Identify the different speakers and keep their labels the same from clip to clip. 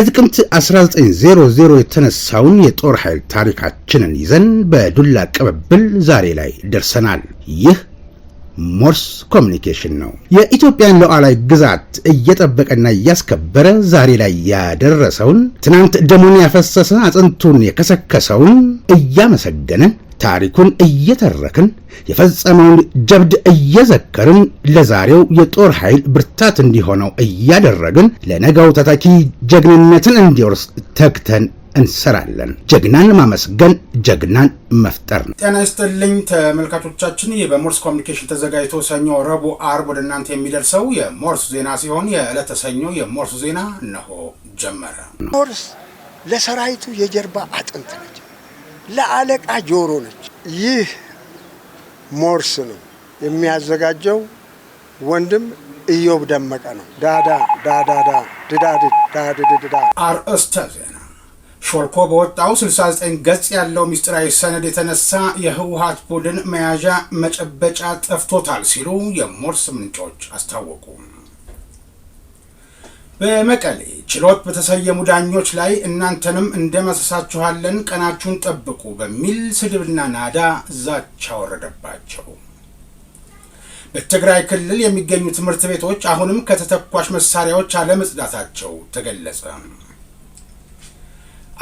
Speaker 1: በጥቅምት 1900 የተነሳውን የጦር ኃይል ታሪካችንን ይዘን በዱላ ቅብብል ዛሬ ላይ ደርሰናል። ይህ ሞርስ ኮሚኒኬሽን ነው። የኢትዮጵያን ሉዓላዊ ግዛት እየጠበቀና እያስከበረ ዛሬ ላይ ያደረሰውን ትናንት ደሙን ያፈሰሰ አጥንቱን የከሰከሰውን እያመሰገንን ታሪኩን እየተረክን የፈጸመውን ጀብድ እየዘከርን ለዛሬው የጦር ኃይል ብርታት እንዲሆነው እያደረግን ለነገው ተተኪ ጀግንነትን እንዲወርስ ተግተን እንሰራለን። ጀግናን ማመስገን ጀግናን መፍጠር ነው።
Speaker 2: ጤና ይስጥልኝ ተመልካቾቻችን፣ ይህ በሞርስ ኮሚኒኬሽን ተዘጋጅቶ ሰኞ፣ ረቡዕ፣ ዓርብ ወደ እናንተ የሚደርሰው የሞርስ ዜና ሲሆን የዕለተ ሰኞ የሞርስ ዜና እነሆ ጀመረ።
Speaker 3: ሞርስ ለሰራዊቱ የጀርባ አጥንት ነች፣ ለአለቃ ጆሮ ነች። ይህ ሞርስ ነው የሚያዘጋጀው ወንድም ኢዮብ ደመቀ ነው። ዳዳ ዳዳዳ ድዳድ ዳድድዳ።
Speaker 2: አርእስተ ዜና። ሾልኮ በወጣው 69 ገጽ ያለው ሚስጥራዊ ሰነድ የተነሳ የህወሓት ቡድን መያዣ መጨበጫ ጠፍቶታል ሲሉ የሞርስ ምንጮች አስታወቁ። በመቀሌ ችሎት በተሰየሙ ዳኞች ላይ እናንተንም እንደመሰሳችኋለን ቀናችሁን ጠብቁ በሚል ስድብና ናዳ ዛቻ ወረደባቸው። በትግራይ ክልል የሚገኙ ትምህርት ቤቶች አሁንም ከተተኳሽ መሳሪያዎች አለመጽዳታቸው ተገለጸ።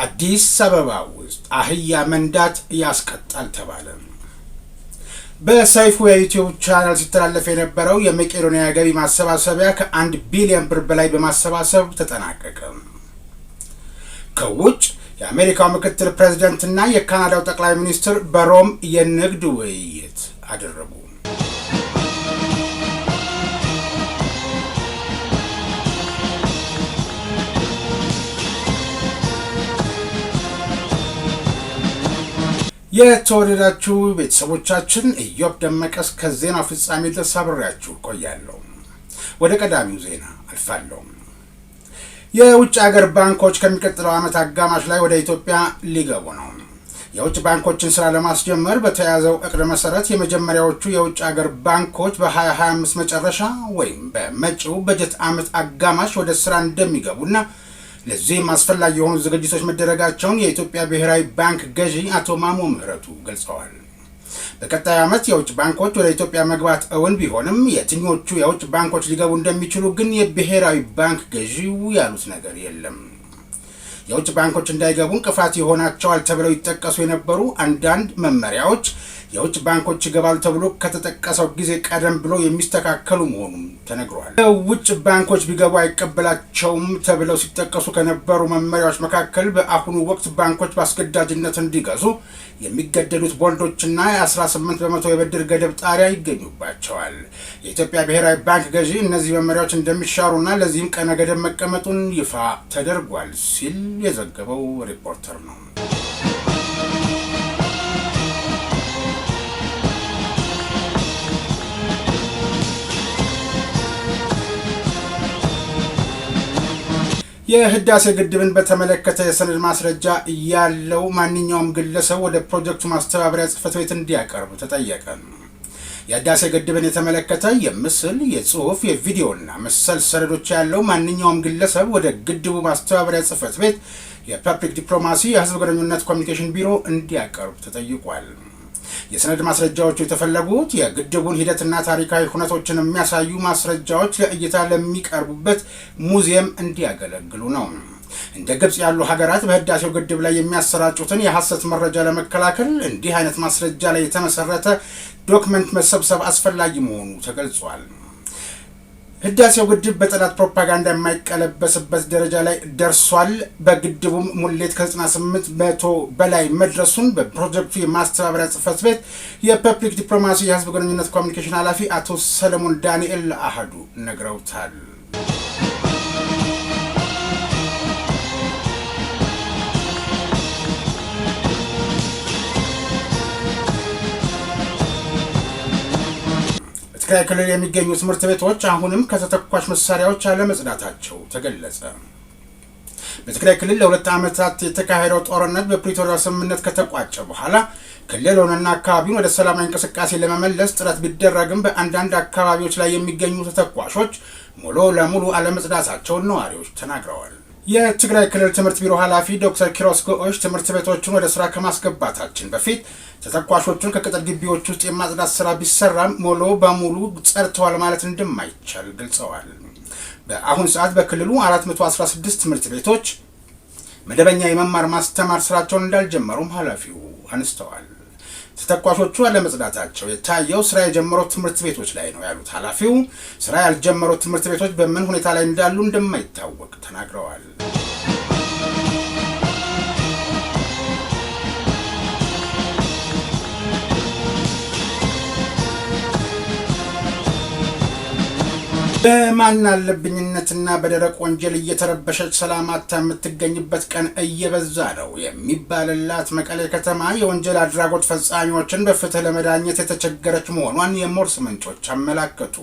Speaker 2: አዲስ አበባ ውስጥ አህያ መንዳት ያስቀጣል ተባለ። በሰይፉ የዩቲዩብ ቻናል ሲተላለፍ የነበረው የመቄዶንያ ገቢ ማሰባሰቢያ ከ1 ቢሊዮን ብር በላይ በማሰባሰብ ተጠናቀቀ። ከውጭ የአሜሪካው ምክትል ፕሬዝዳንትና የካናዳው ጠቅላይ ሚኒስትር በሮም የንግድ ውይይት አደረጉ። የተወደዳችሁ ቤተሰቦቻችን ኢዮብ ደመቀስ ከዜናው ፍጻሜ ድረስ አብሬያችሁ ቆያለሁ። ወደ ቀዳሚው ዜና አልፋለሁ። የውጭ ሀገር ባንኮች ከሚቀጥለው ዓመት አጋማሽ ላይ ወደ ኢትዮጵያ ሊገቡ ነው። የውጭ ባንኮችን ስራ ለማስጀመር በተያዘው እቅድ መሰረት የመጀመሪያዎቹ የውጭ ሀገር ባንኮች በ2025 መጨረሻ ወይም በመጪው በጀት ዓመት አጋማሽ ወደ ስራ እንደሚገቡና ለዚህም አስፈላጊ የሆኑ ዝግጅቶች መደረጋቸውን የኢትዮጵያ ብሔራዊ ባንክ ገዢ አቶ ማሞ ምህረቱ ገልጸዋል። በቀጣይ ዓመት የውጭ ባንኮች ወደ ኢትዮጵያ መግባት እውን ቢሆንም የትኞቹ የውጭ ባንኮች ሊገቡ እንደሚችሉ ግን የብሔራዊ ባንክ ገዢው ያሉት ነገር የለም። የውጭ ባንኮች እንዳይገቡ እንቅፋት ይሆናቸዋል ተብለው ይጠቀሱ የነበሩ አንዳንድ መመሪያዎች የውጭ ባንኮች ይገባሉ ተብሎ ከተጠቀሰው ጊዜ ቀደም ብሎ የሚስተካከሉ መሆኑን ተነግሯል። የውጭ ባንኮች ቢገቡ አይቀበላቸውም ተብለው ሲጠቀሱ ከነበሩ መመሪያዎች መካከል በአሁኑ ወቅት ባንኮች በአስገዳጅነት እንዲገዙ የሚገደዱት ቦንዶችና የ18 በመቶ የብድር ገደብ ጣሪያ ይገኙባቸዋል። የኢትዮጵያ ብሔራዊ ባንክ ገዢ እነዚህ መመሪያዎች እንደሚሻሩና ለዚህም ቀነ ገደብ መቀመጡን ይፋ ተደርጓል ሲል የዘገበው ሪፖርተር ነው። የህዳሴ ግድብን በተመለከተ የሰነድ ማስረጃ ያለው ማንኛውም ግለሰብ ወደ ፕሮጀክቱ ማስተባበሪያ ጽሕፈት ቤት እንዲያቀርብ ተጠየቀ። የህዳሴ ግድብን የተመለከተ የምስል፣ የጽሑፍ፣ የቪዲዮና መሰል ሰነዶች ያለው ማንኛውም ግለሰብ ወደ ግድቡ ማስተባበሪያ ጽሕፈት ቤት የፐብሊክ ዲፕሎማሲ የህዝብ ግንኙነት ኮሚኒኬሽን ቢሮ እንዲያቀርብ ተጠይቋል። የሰነድ ማስረጃዎቹ የተፈለጉት የግድቡን ሂደትና ታሪካዊ ሁነቶችን የሚያሳዩ ማስረጃዎች ለእይታ ለሚቀርቡበት ሙዚየም እንዲያገለግሉ ነው። እንደ ግብጽ ያሉ ሀገራት በህዳሴው ግድብ ላይ የሚያሰራጩትን የሐሰት መረጃ ለመከላከል እንዲህ አይነት ማስረጃ ላይ የተመሰረተ ዶክመንት መሰብሰብ አስፈላጊ መሆኑ ተገልጿል። ህዳሴው ግድብ በጠላት ፕሮፓጋንዳ የማይቀለበስበት ደረጃ ላይ ደርሷል። በግድቡም ሙሌት ከ98% በላይ መድረሱን በፕሮጀክቱ የማስተባበሪያ ጽሕፈት ቤት የፐብሊክ ዲፕሎማሲ የህዝብ ግንኙነት ኮሚኒኬሽን ኃላፊ አቶ ሰለሞን ዳንኤል ለአሃዱ ነግረውታል። በትግራይ ክልል የሚገኙ ትምህርት ቤቶች አሁንም ከተተኳሽ መሳሪያዎች አለመጽዳታቸው ተገለጸ። በትግራይ ክልል ለ2 ዓመታት የተካሄደው ጦርነት በፕሪቶሪያ ስምምነት ከተቋጨ በኋላ ክልሉንና አካባቢውን ወደ ሰላማዊ እንቅስቃሴ ለመመለስ ጥረት ቢደረግም በአንዳንድ አካባቢዎች ላይ የሚገኙ ተተኳሾች ሙሉ ለሙሉ አለመጽዳታቸውን ነዋሪዎች ተናግረዋል። የትግራይ ክልል ትምህርት ቢሮ ኃላፊ ዶክተር ኪሮስ ጎኦሽ ትምህርት ቤቶችን ወደ ስራ ከማስገባታችን በፊት ተተኳሾቹን ከቅጥር ግቢዎች ውስጥ የማጽዳት ስራ ቢሰራም ሙሉ በሙሉ ጸድተዋል ማለት እንደማይቻል ገልጸዋል። በአሁን ሰዓት በክልሉ 416 ትምህርት ቤቶች መደበኛ የመማር ማስተማር ስራቸውን እንዳልጀመሩም ኃላፊው አንስተዋል። ተተኳሾቹ አለመጽዳታቸው የታየው ስራ የጀመረው ትምህርት ቤቶች ላይ ነው ያሉት ኃላፊው ስራ ያልጀመረው ትምህርት ቤቶች በምን ሁኔታ ላይ እንዳሉ እንደማይታወቅ ተናግረዋል። በማናለብኝነትና በደረቅ ወንጀል እየተረበሸች ሰላማታ የምትገኝበት ቀን እየበዛ ነው የሚባልላት መቀሌ ከተማ የወንጀል አድራጎት ፈጻሚዎችን በፍትህ ለመዳኘት የተቸገረች መሆኗን የሞርስ ምንጮች አመላከቱ።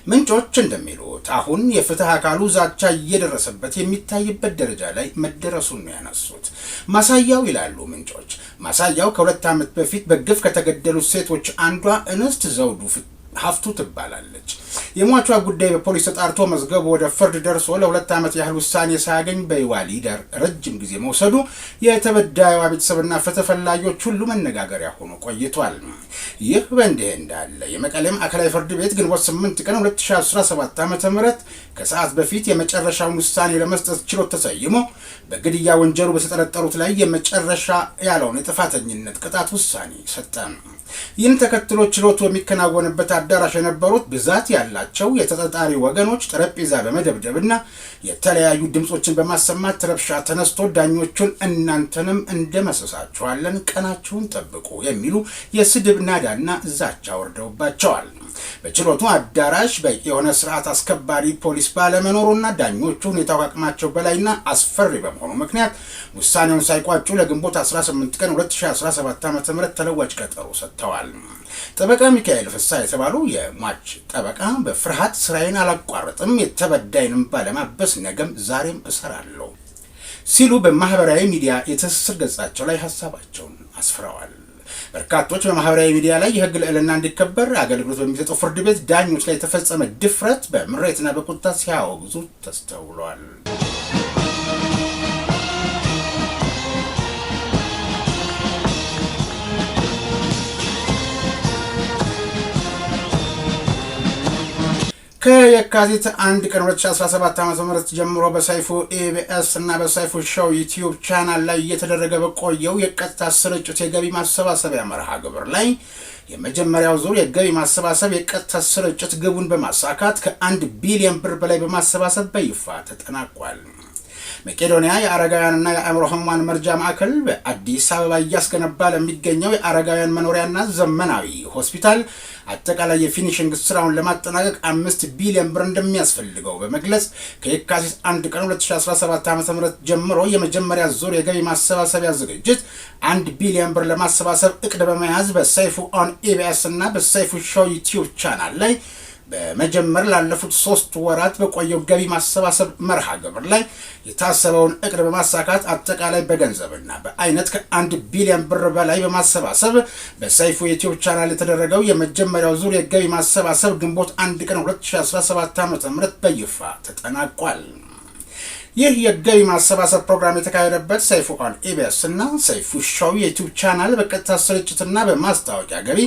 Speaker 2: ምንጮች እንደሚሉት አሁን የፍትህ አካሉ ዛቻ እየደረሰበት የሚታይበት ደረጃ ላይ መደረሱን ነው ያነሱት። ማሳያው ይላሉ ምንጮች፣ ማሳያው ከ2 ዓመት በፊት በግፍ ከተገደሉት ሴቶች አንዷ እንስት ዘውዱ ሀፍቱ ትባላለች። የሟቿ ጉዳይ በፖሊስ ተጣርቶ መዝገቡ ወደ ፍርድ ደርሶ ለ2 ዓመት ያህል ውሳኔ ሳያገኝ በይዋሊደር ረጅም ጊዜ መውሰዱ የተበዳዩዋ ቤተሰብና ፍትህ ፈላጊዎች ሁሉ መነጋገሪያ ሆኖ ቆይቷል። ይህ በእንዲህ እንዳለ የመቀሌ ማዕከላዊ ፍርድ ቤት ግንቦት 8 ቀን 2017 ዓ.ም ከሰዓት በፊት የመጨረሻውን ውሳኔ ለመስጠት ችሎት ተሰይሞ በግድያ ወንጀሉ በተጠረጠሩት ላይ የመጨረሻ ያለውን የጥፋተኝነት ቅጣት ውሳኔ ሰጠ። ይህን ተከትሎ ችሎቱ የሚከናወንበት አዳራሽ የነበሩት ብዛት ያላቸው የተጠርጣሪ ወገኖች ጠረጴዛ በመደብደብና የተለያዩ ድምጾችን በማሰማት ረብሻ ተነስቶ ዳኞቹን እናንተንም እንደመሰሳችኋለን፣ ቀናችሁን ጠብቁ የሚሉ የስድብ ናዳና ዛቻ ወርደውባቸዋል። በችሎቱ አዳራሽ በቂ የሆነ ስርዓት አስከባሪ ፖሊስ ባለመኖሩና ዳኞቹ ሁኔታው ከአቅማቸው በላይና አስፈሪ በመሆኑ ምክንያት ውሳኔውን ሳይቋጩ ለግንቦት 18 ቀን 2017 ዓ.ም ተለዋጭ ቀጠሮ ሰጥተዋል። ጠበቃ ሚካኤል ፍስሐ የተባሉ የሟች ጠበቃ በፍርሃት ስራዬን አላቋርጥም፣ የተበዳይንም ባለማበስ ነገም ዛሬም እሰራለሁ ሲሉ በማህበራዊ ሚዲያ የትስስር ገጻቸው ላይ ሀሳባቸውን አስፍረዋል። በርካቶች በማህበራዊ ሚዲያ ላይ የህግ ልዕልና እንዲከበር አገልግሎት በሚሰጠው ፍርድ ቤት ዳኞች ላይ የተፈጸመ ድፍረት በምሬትና በቁጣ ሲያወግዙ ተስተውሏል። ከየካቲት 1 ቀን 2017 ዓ.ም ጀምሮ በሰይፉ ኢቢኤስ እና በሰይፉ ሾው ዩቲዩብ ቻናል ላይ እየተደረገ በቆየው የቀጥታ ስርጭት የገቢ ማሰባሰቢያ መርሃ ግብር ላይ የመጀመሪያው ዙር የገቢ ማሰባሰብ የቀጥታ ስርጭት ግቡን በማሳካት ከ1 ቢሊዮን ብር በላይ በማሰባሰብ በይፋ ተጠናቋል። መቄዶንያ የአረጋውያንና የአእምሮ ህሙማን መርጃ ማዕከል በአዲስ አበባ እያስገነባ ለሚገኘው የአረጋውያን መኖሪያና ዘመናዊ ሆስፒታል አጠቃላይ የፊኒሽንግ ስራውን ለማጠናቀቅ 5 ቢሊዮን ብር እንደሚያስፈልገው በመግለጽ ከየካቲት 1 ቀን 2017 ዓ.ም ጀምሮ የመጀመሪያ ዙር የገቢ ማሰባሰቢያ ዝግጅት 1 ቢሊዮን ብር ለማሰባሰብ እቅድ በመያዝ በሰይፉ ኦን ኢቢኤስ እና በሰይፉ ሾው ዩቲዩብ ቻናል ላይ በመጀመር ላለፉት 3 ወራት በቆየው ገቢ ማሰባሰብ መርሃ ግብር ላይ የታሰበውን እቅድ በማሳካት አጠቃላይ በገንዘብና በአይነት ከ1 ቢሊዮን ብር በላይ በማሰባሰብ በሰይፉ ዩቲዩብ ቻናል የተደረገው የመጀመሪያው ዙር የገቢ ማሰባሰብ ግንቦት 1 ቀን 2017 ዓ.ም በይፋ ተጠናቋል። ይህ የገቢ ማሰባሰብ ፕሮግራም የተካሄደበት ሰይፉ ኦን ኢቢኤስ እና ሰይፉ ሾው የዩቲዩብ ቻናል በቀጥታ ስርጭትና በማስታወቂያ ገቢ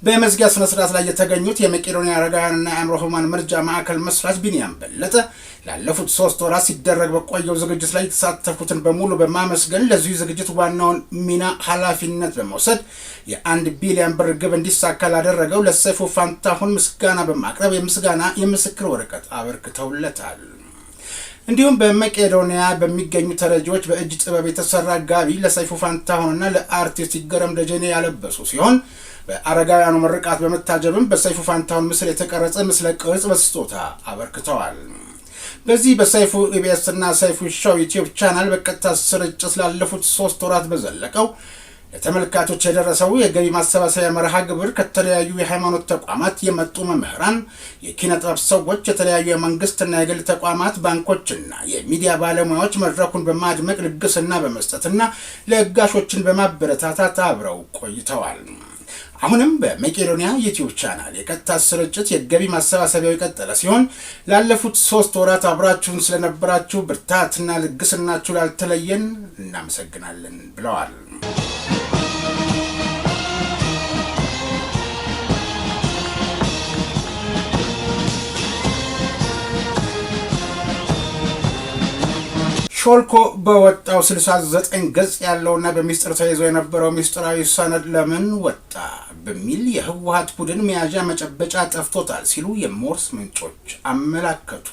Speaker 2: በመዝጊያ ስነ ስርዓት ላይ የተገኙት የመቄዶንያ አረጋውያንና የአእምሮ ህሙማን መርጃ ማዕከል መስራች ቢኒያም በለጠ ላለፉት 3 ወራት ሲደረግ በቆየው ዝግጅት ላይ የተሳተፉትን በሙሉ በማመስገን ለዚህ ዝግጅት ዋናውን ሚና ኃላፊነት በመውሰድ የ1 ቢሊዮን ብር ግብ እንዲሳካ ላደረገው ለሰይፉ ፋንታሁን ምስጋና በማቅረብ የምስጋና የምስክር ወረቀት አበርክተውለታል። እንዲሁም በመቄዶንያ በሚገኙ ተረጂዎች በእጅ ጥበብ የተሰራ ጋቢ ለሰይፉ ፋንታሁንና ለአርቲስት ይገረም ደጀኔ ያለበሱ ሲሆን በአረጋውያኑ ምርቃት በመታጀብም በሰይፉ ፋንታሁን ምስል የተቀረጸ ምስለ ቅርጽ በስጦታ አበርክተዋል። በዚህ በሰይፉ ኢቢኤስ እና ሰይፉ ሾው ዩቲዩብ ቻናል በቀጥታ ስርጭት ላለፉት 3 ወራት በዘለቀው ለተመልካቾች የደረሰው የገቢ ማሰባሰቢያ መርሃ ግብር ከተለያዩ የሃይማኖት ተቋማት የመጡ መምህራን፣ የኪነ ጥበብ ሰዎች፣ የተለያዩ የመንግስትና የግል ተቋማት፣ ባንኮችና የሚዲያ ባለሙያዎች መድረኩን በማድመቅ ልግስና በመስጠትና ለጋሾችን በማበረታታት አብረው ቆይተዋል። አሁንም በመቄዶንያ ዩቲዩብ ቻናል የቀጥታ ስርጭት የገቢ ማሰባሰቢያው የቀጠለ ሲሆን ላለፉት 3 ወራት አብራችሁን ስለነበራችሁ ብርታትና ልግስናችሁ ላልተለየን እናመሰግናለን ብለዋል። ሾልኮ በወጣው 69 ገጽ ያለውና በሚስጥር ተይዞ የነበረው ሚስጥራዊ ሰነድ ለምን ወጣ በሚል የህወሓት ቡድን መያዣ መጨበጫ ጠፍቶታል ሲሉ የሞርስ ምንጮች አመላከቱ።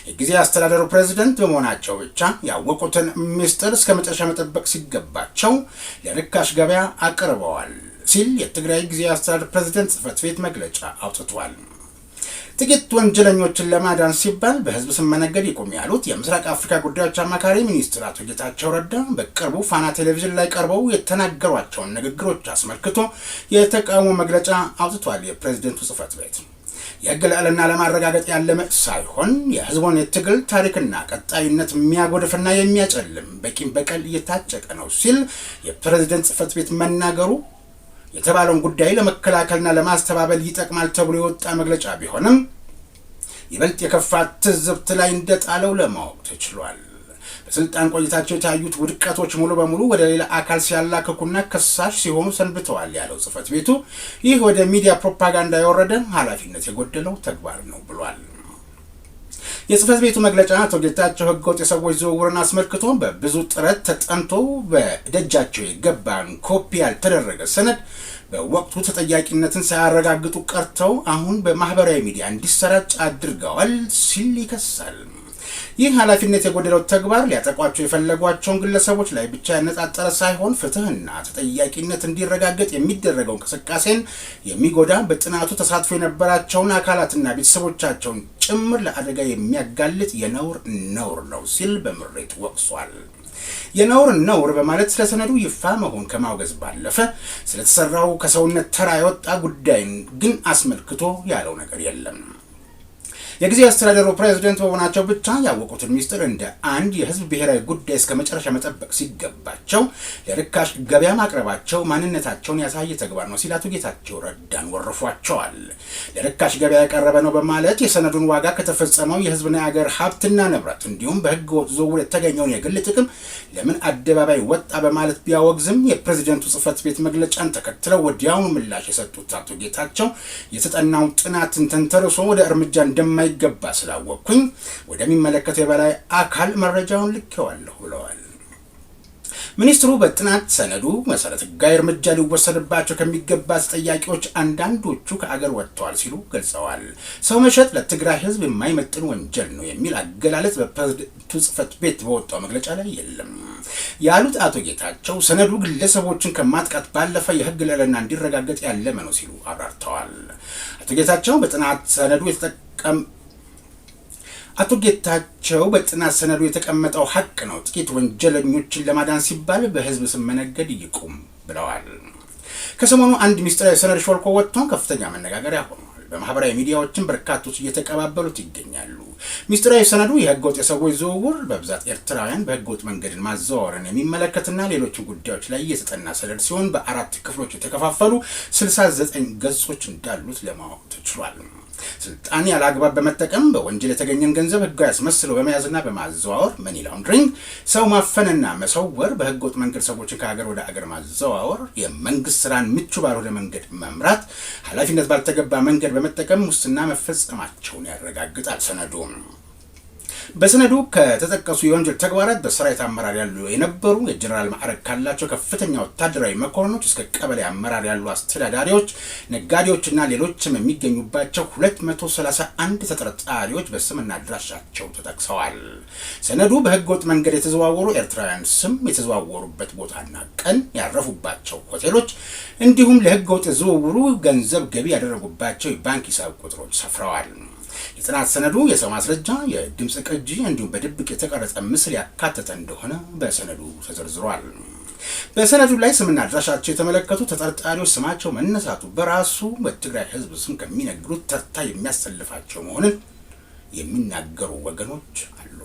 Speaker 2: የጊዜ አስተዳደሩ ፕሬዝዳንት በመሆናቸው ብቻ ያወቁትን ሚስጥር እስከ መጨረሻ መጠበቅ ሲገባቸው ለርካሽ ገበያ አቅርበዋል ሲል የትግራይ ጊዜ አስተዳደር ፕሬዝዳንት ጽሕፈት ቤት መግለጫ አውጥቷል። ጥቂት ወንጀለኞችን ለማዳን ሲባል በህዝብ ስም መነገድ ይቁም ያሉት የምስራቅ አፍሪካ ጉዳዮች አማካሪ ሚኒስትር አቶ ጌታቸው ረዳ በቅርቡ ፋና ቴሌቪዥን ላይ ቀርበው የተናገሯቸውን ንግግሮች አስመልክቶ የተቃውሞ መግለጫ አውጥቷል። የፕሬዝዳንቱ ጽሕፈት ቤት የህግ ልዕልና ለማረጋገጥ ያለመ ሳይሆን የህዝቡን የትግል ታሪክና ቀጣይነት የሚያጎድፍና የሚያጨልም በቂም በቀል እየታጨቀ ነው ሲል የፕሬዝዳንት ጽሕፈት ቤት መናገሩ የተባለውን ጉዳይ ለመከላከልና ለማስተባበል ይጠቅማል ተብሎ የወጣ መግለጫ ቢሆንም ይበልጥ የከፋ ትዝብት ላይ እንደጣለው ለማወቅ ተችሏል። በስልጣን ቆይታቸው የታዩት ውድቀቶች ሙሉ በሙሉ ወደ ሌላ አካል ሲያላክኩና ከሳሽ ሲሆኑ ሰንብተዋል ያለው ጽሕፈት ቤቱ ይህ ወደ ሚዲያ ፕሮፓጋንዳ የወረደ ኃላፊነት የጎደለው ተግባር ነው ብሏል። የጽሕፈት ቤቱ መግለጫ አቶ ጌታቸው ህገወጥ የሰዎች ዝውውርን አስመልክቶ በብዙ ጥረት ተጠንቶ በደጃቸው የገባን ኮፒ ያልተደረገ ሰነድ በወቅቱ ተጠያቂነትን ሳያረጋግጡ ቀርተው አሁን በማህበራዊ ሚዲያ እንዲሰራጭ አድርገዋል ሲል ይከሳል። ይህ ኃላፊነት የጎደለው ተግባር ሊያጠቋቸው የፈለጓቸውን ግለሰቦች ላይ ብቻ ያነጣጠረ ሳይሆን ፍትህና ተጠያቂነት እንዲረጋገጥ የሚደረገው እንቅስቃሴን የሚጎዳ በጥናቱ ተሳትፎ የነበራቸውን አካላትና ቤተሰቦቻቸውን ጭምር ለአደጋ የሚያጋልጥ የነውር ነው ሲል በምሬት ወቅሷል። የነውር በማለት ስለ ሰነዱ ይፋ መሆን ከማውገዝ ባለፈ ስለተሰራው ከሰውነት ተራ የወጣ ጉዳይን ግን አስመልክቶ ያለው ነገር የለም። የጊዜ አስተዳደሩ ፕሬዝዳንት በሆናቸው ብቻ ያወቁትን ሚስጥር እንደ አንድ የህዝብ ብሔራዊ ጉዳይ እስከ መጨረሻ መጠበቅ ሲገባቸው ለርካሽ ገበያ ማቅረባቸው ማንነታቸውን ያሳየ ተግባር ነው ሲል አቶ ጌታቸው ረዳን ወርፏቸዋል። ለርካሽ ገበያ የቀረበ ነው በማለት የሰነዱን ዋጋ ከተፈጸመው የህዝብና የሀገር ሀብትና ንብረት እንዲሁም በህገ ወጥ ዝውውር የተገኘውን የግል ጥቅም ለምን አደባባይ ወጣ በማለት ቢያወግዝም የፕሬዝዳንቱ ጽሕፈት ቤት መግለጫን ተከትለው ወዲያውኑ ምላሽ የሰጡት አቶ ጌታቸው የተጠናው ጥናትን ተንተርሶ ወደ እርምጃ እንደማይ ገባ ስላወቅኩኝ ወደሚመለከተው የበላይ አካል መረጃውን ልኬዋለሁ ብለዋል። ሚኒስትሩ በጥናት ሰነዱ መሰረት ህጋዊ እርምጃ ሊወሰድባቸው ከሚገባ ተጠያቂዎች አንዳንዶቹ ከአገር ወጥተዋል ሲሉ ገልጸዋል። ሰው መሸጥ ለትግራይ ህዝብ የማይመጥን ወንጀል ነው የሚል አገላለጽ በፕሬዝዳንቱ ጽሕፈት ቤት በወጣው መግለጫ ላይ የለም ያሉት አቶ ጌታቸው ሰነዱ ግለሰቦችን ከማጥቃት ባለፈ የህግ ልዕልና እንዲረጋገጥ ያለመ ነው ሲሉ አብራርተዋል። አቶ ጌታቸው በጥናት ሰነዱ የተቀመጠው ሀቅ ነው፣ ጥቂት ወንጀለኞችን ለማዳን ሲባል በህዝብ ስም መነገድ ይቁም ብለዋል። ከሰሞኑ አንድ ሚስጥራዊ ሰነድ ሾልኮ ወጥቶ ከፍተኛ መነጋገሪያ ሆኗል። በማህበራዊ ሚዲያዎችን በርካቶች እየተቀባበሉት ይገኛሉ። ሚስጥራዊ ሰነዱ የህገወጥ የሰዎች ዝውውር በብዛት ኤርትራውያን በህገወጥ መንገድን ማዘዋወርን የሚመለከትና ሌሎችን ጉዳዮች ላይ የተጠና ሰነድ ሲሆን በ4 ክፍሎች የተከፋፈሉ 69 ገጾች እንዳሉት ለማወቅ ተችሏል። ስልጣን ያለ አግባብ በመጠቀም በወንጀል የተገኘን ገንዘብ ህጋዊ አስመስሎ በመያዝና በማዘዋወር መኒ ላውንድሪንግ፣ ሰው ማፈንና መሰወር፣ በህገወጥ መንገድ ሰዎችን ከሀገር ወደ አገር ማዘዋወር፣ የመንግስት ስራን ምቹ ባልሆነ መንገድ መምራት፣ ኃላፊነት ባልተገባ መንገድ በመጠቀም ሙስና መፈጸማቸውን ያረጋግጣል ሰነዱ። በሰነዱ ከተጠቀሱ የወንጀል ተግባራት በሰራዊት አመራር ያሉ የነበሩ የጀነራል ማዕረግ ካላቸው ከፍተኛ ወታደራዊ መኮንኖች እስከ ቀበሌ አመራር ያሉ አስተዳዳሪዎች፣ ነጋዴዎችና ሌሎችም የሚገኙባቸው 231 ተጠርጣሪዎች በስምና አድራሻቸው ተጠቅሰዋል። ሰነዱ በህገወጥ መንገድ የተዘዋወሩ ኤርትራውያን ስም፣ የተዘዋወሩበት ቦታና ቀን፣ ያረፉባቸው ሆቴሎች እንዲሁም ለህገወጥ ዝውውሩ ገንዘብ ገቢ ያደረጉባቸው የባንክ ሂሳብ ቁጥሮች ሰፍረዋል። የጥናት ሰነዱ የሰው ማስረጃ፣ የድምጽ ቅጂ እንዲሁም በድብቅ የተቀረጸ ምስል ያካተተ እንደሆነ በሰነዱ ተዘርዝሯል። በሰነዱ ላይ ስምና አድራሻቸው የተመለከቱ ተጠርጣሪዎች ስማቸው መነሳቱ በራሱ በትግራይ ህዝብ ስም ከሚነግሩት ተርታ የሚያሰልፋቸው መሆኑን የሚናገሩ ወገኖች አሉ።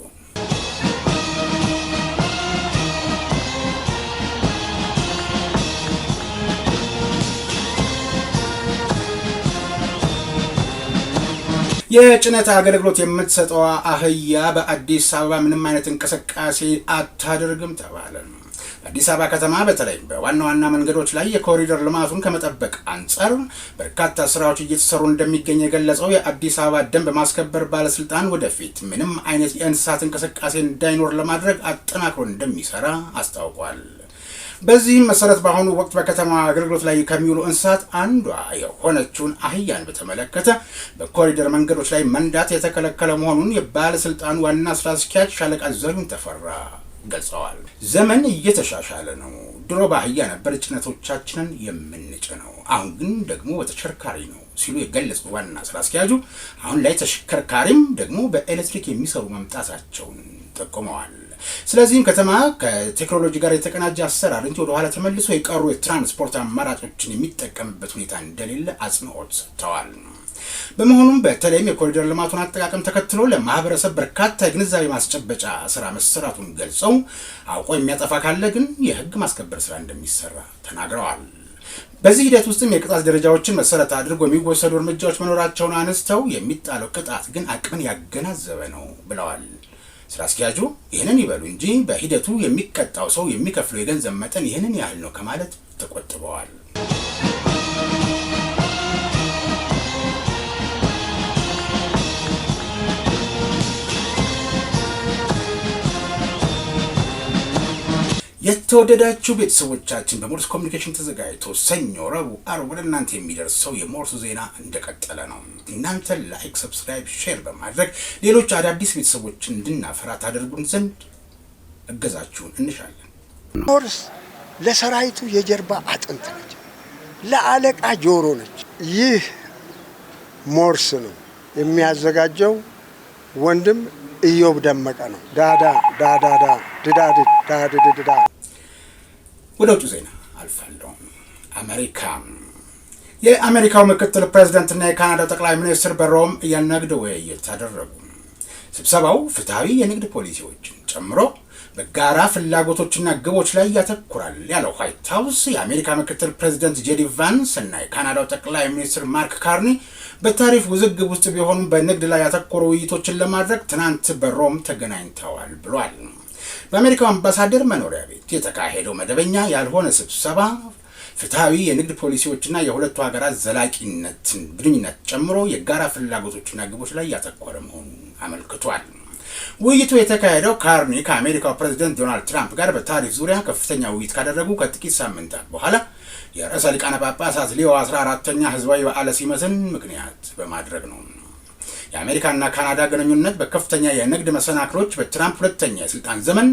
Speaker 2: የጭነት አገልግሎት የምትሰጠው አህያ በአዲስ አበባ ምንም አይነት እንቅስቃሴ አታደርግም ተባለ። አዲስ አበባ ከተማ በተለይ በዋና ዋና መንገዶች ላይ የኮሪደር ልማቱን ከመጠበቅ አንጻር በርካታ ስራዎች እየተሰሩ እንደሚገኝ የገለጸው የአዲስ አበባ ደንብ ማስከበር ባለስልጣን ወደፊት ምንም አይነት የእንስሳት እንቅስቃሴ እንዳይኖር ለማድረግ አጠናክሮ እንደሚሰራ አስታውቋል። በዚህም መሰረት በአሁኑ ወቅት በከተማ አገልግሎት ላይ ከሚውሉ እንስሳት አንዷ የሆነችውን አህያን በተመለከተ በኮሪደር መንገዶች ላይ መንዳት የተከለከለ መሆኑን የባለስልጣኑ ዋና ስራ አስኪያጅ ሻለቃ ዘሪሁን ተፈራ ገልጸዋል። ዘመን እየተሻሻለ ነው። ድሮ በአህያ ነበር ጭነቶቻችንን የምንጭነው፣ አሁን ግን ደግሞ በተሽከርካሪ ነው ሲሉ የገለጹት ዋና ስራ አስኪያጁ አሁን ላይ ተሽከርካሪም ደግሞ በኤሌክትሪክ የሚሰሩ መምጣታቸውን ጠቁመዋል። ስለዚህም ከተማ ከቴክኖሎጂ ጋር የተቀናጀ አሰራር እንጂ ወደ ኋላ ተመልሶ የቀሩ የትራንስፖርት አማራጮችን የሚጠቀምበት ሁኔታ እንደሌለ አጽንኦት ሰጥተዋል። በመሆኑም በተለይም የኮሪደር ልማቱን አጠቃቀም ተከትሎ ለማህበረሰብ በርካታ የግንዛቤ ማስጨበጫ ስራ መሰራቱን ገልጸው አውቆ የሚያጠፋ ካለ ግን የህግ ማስከበር ስራ እንደሚሰራ ተናግረዋል። በዚህ ሂደት ውስጥም የቅጣት ደረጃዎችን መሰረት አድርጎ የሚወሰዱ እርምጃዎች መኖራቸውን አነስተው የሚጣለው ቅጣት ግን አቅምን ያገናዘበ ነው ብለዋል። ስራ አስኪያጁ ይህንን ይበሉ እንጂ በሂደቱ የሚቀጣው ሰው የሚከፍለው የገንዘብ መጠን ይህንን ያህል ነው ከማለት ተቆጥበዋል። የተወደዳችሁ ቤተሰቦቻችን በሞርስ ኮሚኒኬሽን ተዘጋጅቶ ሰኞ፣ ረቡዕ፣ ዓርብ ወደ እናንተ የሚደርሰው የሞርስ ዜና እንደቀጠለ ነው። እናንተ ላይክ፣ ሰብስክራይብ፣ ሼር በማድረግ ሌሎች አዳዲስ ቤተሰቦችን እንድናፈራ ታደርጉን ዘንድ እገዛችሁን እንሻለን።
Speaker 3: ሞርስ ለሰራዊቱ የጀርባ አጥንት ነች፣ ለአለቃ ጆሮ ነች። ይህ ሞርስ ነው የሚያዘጋጀው ወንድም ኢዮብ ደመቀ ነው። ዳዳ ዳዳዳ ድዳድ ዳድድዳ።
Speaker 2: ወደ ውጭ ዜና አልፋለሁ። የአሜሪካው ምክትል ፕሬዝዳንትና የካናዳው ጠቅላይ ሚኒስትር በሮም የንግድ ውይይት አደረጉ። ስብሰባው ፍትሐዊ የንግድ ፖሊሲዎችን ጨምሮ በጋራ ፍላጎቶችና ግቦች ላይ ያተኩራል ያለው ዋይት ሃውስ የአሜሪካ ምክትል ፕሬዝዳንት ጄዲ ቫንስ እና የካናዳው ጠቅላይ ሚኒስትር ማርክ ካርኒ በታሪፍ ውዝግብ ውስጥ ቢሆኑም በንግድ ላይ ያተኮሩ ውይይቶችን ለማድረግ ትናንት በሮም ተገናኝተዋል ብሏል። በአሜሪካው አምባሳደር መኖሪያ ቤት የተካሄደው መደበኛ ያልሆነ ስብሰባ ፍትሐዊ የንግድ ፖሊሲዎችና የሁለቱ ሀገራት ዘላቂነትን ግንኙነት ጨምሮ የጋራ ፍላጎቶችና ግቦች ላይ ያተኮረ መሆኑን አመልክቷል። ውይይቱ የተካሄደው ካርኒ ከአሜሪካው ፕሬዝዳንት ዶናልድ ትራምፕ ጋር በታሪፍ ዙሪያ ከፍተኛ ውይይት ካደረጉ ከጥቂት ሳምንታት በኋላ የርዕሰ ሊቃነ ጳጳሳት ሊዮ 14ኛ ህዝባዊ በዓለ ሲመትን ምክንያት በማድረግ ነው። የአሜሪካና ካናዳ ግንኙነት በከፍተኛ የንግድ መሰናክሎች በትራምፕ ሁለተኛ የስልጣን ዘመን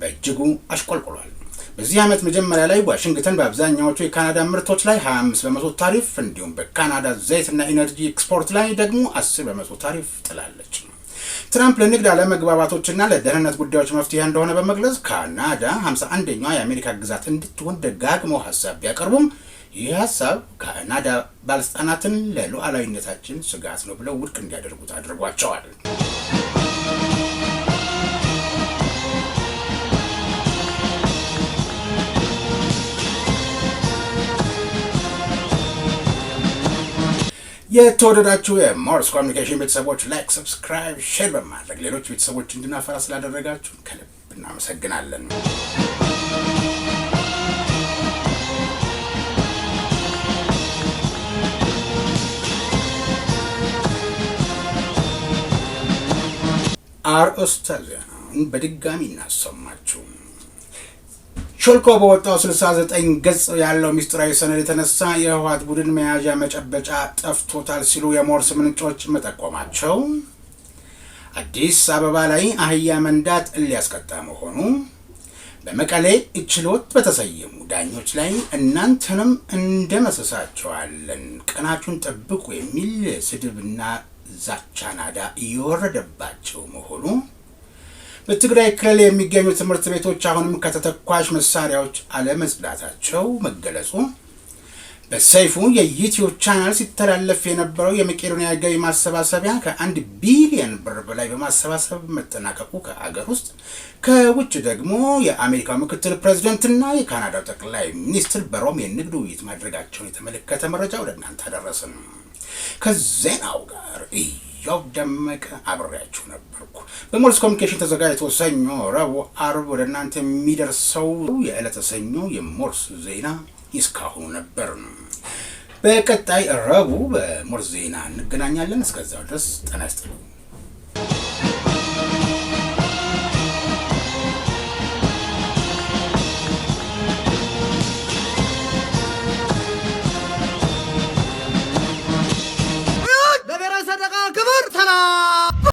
Speaker 2: በእጅጉ አሽቆልቁሏል። በዚህ ዓመት መጀመሪያ ላይ ዋሽንግተን በአብዛኛዎቹ የካናዳ ምርቶች ላይ 25% ታሪፍ እንዲሁም በካናዳ ዘይትና ኢነርጂ ኤክስፖርት ላይ ደግሞ 10% ታሪፍ ጥላለች። ትራምፕ ለንግድ አለመግባባቶችና ለደህንነት ጉዳዮች መፍትሄ እንደሆነ በመግለጽ ካናዳ 51ኛዋ የአሜሪካ ግዛት እንድትሆን ደጋግመው ሀሳብ ቢያቀርቡም ይህ ሀሳብ ካናዳ ባለስልጣናትን ለሉዓላዊነታችን ስጋት ነው ብለው ውድቅ እንዲያደርጉት አድርጓቸዋል። የተወደዳችሁ የሞርስ ኮሚኒኬሽን ቤተሰቦች ላይክ፣ ሰብስክራይብ፣ ሼር በማድረግ ሌሎች ቤተሰቦች እንድናፈራ ስላደረጋችሁ ከልብ እናመሰግናለን። አርእስተ ዜናውን በድጋሚ እናሰማችሁ። ሾልኮ በወጣው 69 ገጽ ያለው ሚስጥራዊ ሰነድ የተነሳ የህወሓት ቡድን መያዣ መጨበጫ ጠፍቶታል ሲሉ የሞርስ ምንጮች መጠቆማቸው፣ አዲስ አበባ ላይ አህያ መንዳት ሊያስቀጣ መሆኑ፣ በመቀሌ ችሎት በተሰየሙ ዳኞች ላይ እናንተንም እንደመሰሳቸዋለን ቀናችሁን ጠብቁ የሚል ስድብና ዛቻ ናዳ እየወረደባቸው መሆኑ፣ በትግራይ ክልል የሚገኙ ትምህርት ቤቶች አሁንም ከተተኳሽ መሳሪያዎች አለመጽዳታቸው መገለጹ፣ በሰይፉ የዩቲዩብ ቻናል ሲተላለፍ የነበረው የመቄዶንያ ገቢ ማሰባሰቢያ ከ1 ቢሊዮን ብር በላይ በማሰባሰብ መጠናቀቁ ከአገር ውስጥ ከውጭ ደግሞ የአሜሪካው ምክትል ፕሬዝዳንትና የካናዳው ጠቅላይ ሚኒስትር በሮም የንግድ ውይይት ማድረጋቸውን የተመለከተ መረጃ ወደ እናንተ አደረስን። ከዜናው ጋር ኢዮብ ደመቀ አብሬያችሁ ነበርኩ። በሞርስ ኮሚኒኬሽን ተዘጋጅቶ ሰኞ፣ ረቡዕ፣ አርብ ወደ እናንተ የሚደርሰው የዕለተ ሰኞ የሞርስ ዜና ይስካሁኑ ነበር። በቀጣይ ረቡዕ በሞርስ ዜና እንገናኛለን። እስከዛው ድረስ ጤና ይስጥልኝ።